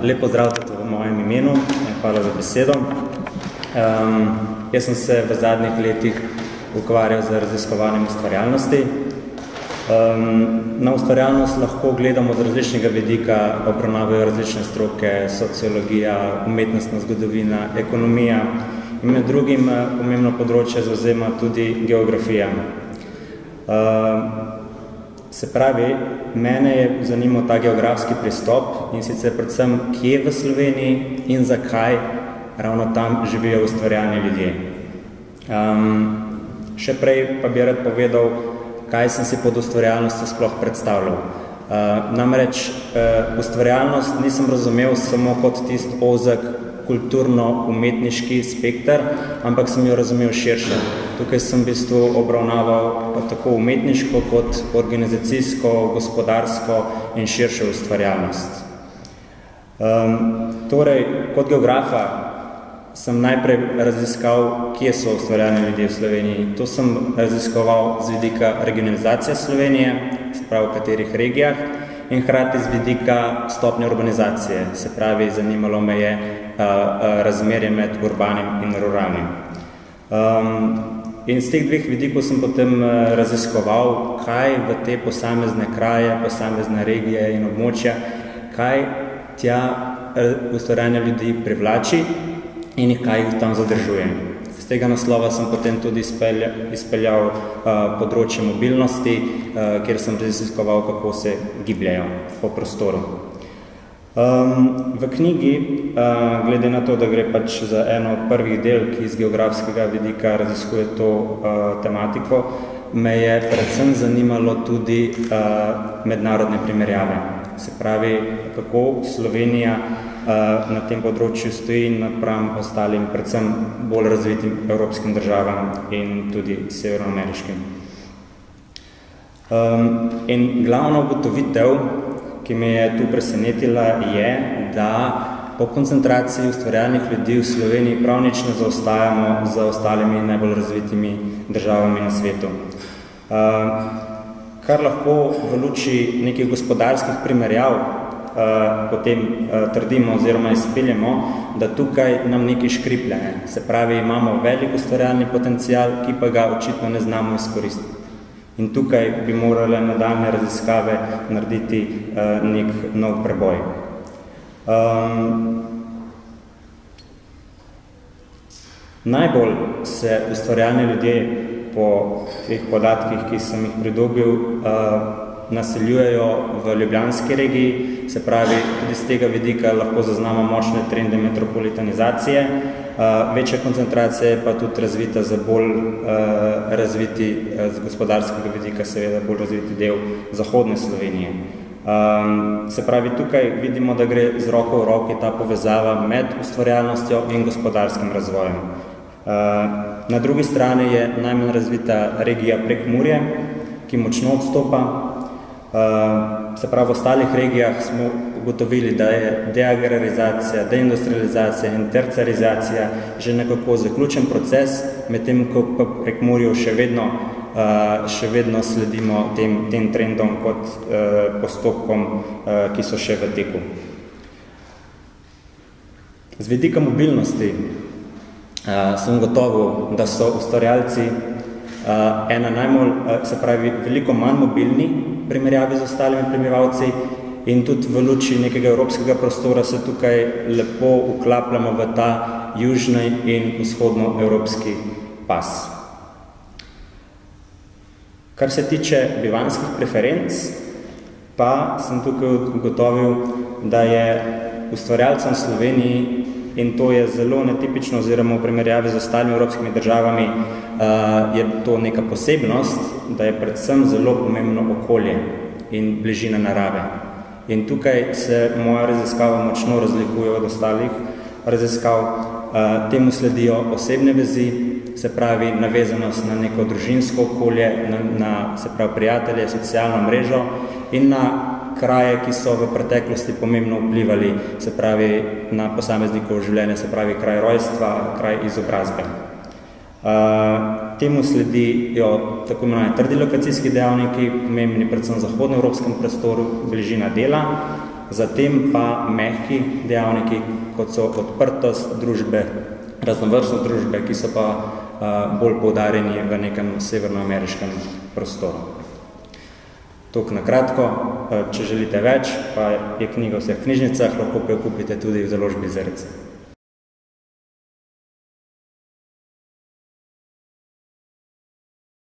Lep pozdrav tudi v mojem imenu, hvala za besedo. Jaz sem se v zadnjih letih ukvarjal z raziskovanjem ustvarjalnosti. Na ustvarjalnost lahko gledamo z različnega vidika, obravnavajo različne stroke, sociologija, umetnostna zgodovina, ekonomija in med drugim pomembno področje zavzema tudi geografija. Se pravi, mene je zanimal ta geografski pristop in sicer predvsem, kje v Sloveniji in zakaj ravno tam živijo ustvarjalni ljudje. Še prej pa bi rad povedal, kaj sem si pod ustvarjalnostjo sploh predstavljal. Namreč ustvarjalnost nisem razumel samo kot tisti ozek kulturno-umetniški spekter, ampak sem jo razumel širše. Tukaj sem v bistvu obravnaval tako umetniško kot organizacijsko, gospodarsko in širšo ustvarjalnost. Torej, kot geografa sem najprej raziskal, kje so ustvarjalni ljudje v Sloveniji. To sem raziskoval z vidika regionalizacije Slovenije, se pravi v katerih regijah, in hkrati z vidika stopnje urbanizacije, se pravi, zanimalo me je razmerje med urbanim in ruralnim. In z teh dveh vidikov sem potem raziskoval, kaj v te posamezne kraje, posamezne regije in območja, kaj tja ustvarjanje ljudi privlači in kaj jih tam zadržuje. Z tega naslova sem potem tudi izpeljal področje mobilnosti, kjer sem raziskoval, kako se gibljajo po prostoru. V knjigi, glede na to, da gre pač za eno od prvih del, ki iz geografskega vidika raziskuje to tematiko, me je predvsem zanimalo tudi mednarodne primerjave. Se pravi, kako Slovenija na tem področju stoji napram ostalim, predvsem bolj razvitim evropskim državam in tudi severnoameriškim. In glavna ugotovitev, ki me je tu presenetila, je, da po koncentraciji ustvarjalnih ljudi v Sloveniji prav nič ne zaostajamo za ostalimi najbolj razvitimi državami na svetu. Kar lahko v luči nekih gospodarskih primerjav potem trdimo oziroma izpeljemo, da tukaj nam nekaj škriplje. Se pravi, imamo velik ustvarjalni potencial, ki pa ga očitno ne znamo izkoristiti. In tukaj bi morale nadaljne raziskave narediti nek nov preboj. Najbolj se ustvarjalni ljudje po teh podatkih, ki sem jih pridobil, naseljujejo v ljubljanski regiji, se pravi, tudi z tega vidika lahko zaznamo močne trende metropolitanizacije, večja koncentracija je pa tudi razvita za bolj razviti, z gospodarskega vidika seveda bolj razviti del zahodne Slovenije. Se pravi, tukaj vidimo, da gre z roko v roki ta povezava med ustvarjalnostjo in gospodarskim razvojem. Na drugi strani je najmanj razvita regija Prekmurje, ki močno odstopa. Se pravi, v ostalih regijah smo ugotovili, da je deagrarizacija, deindustrializacija in terciarizacija že nekako zaključen proces, medtem ko pa Prekmurju še vedno sledimo tem trendom kot postopkom, ki so še v teku. Z vidika mobilnosti sem gotovil, da so ustvarjalci ena najbolj, se pravi, veliko manj mobilni primerjavi z ostalimi prebivalci in tudi v luči nekega evropskega prostora se tukaj lepo vklapljamo v ta južni in vzhodnoevropski pas. Kar se tiče bivanjskih preferenc, pa sem tukaj ugotovil, da je ustvarjalcem v Sloveniji, in to je zelo netipično oziroma v primerjavi z ostalimi evropskimi državami, je to neka posebnost, da je predvsem zelo pomembno okolje in bližina narave. In tukaj se moja raziskava močno razlikuje od ostalih raziskav. Temu sledijo osebne vezi, se pravi navezanost na neko družinsko okolje, na se pravi prijatelje, socialno mrežo in na kraje, ki so v preteklosti pomembno vplivali, se pravi na posameznikovo življenje, se pravi kraj rojstva, kraj izobrazbe. Temu sledijo tako imenovani trdi lokacijski dejavniki, pomembni predvsem v zahodnoevropskem prostoru, bližina dela, zatem pa mehki dejavniki, kot so odprtost družbe, raznovrstnost družbe, ki so pa bolj poudarjeni v nekem severnoameriškem prostoru. Toliko na kratko, če želite več, pa je knjiga v vseh knjižnicah, lahko pa jo kupite tudi v založbi Zrece.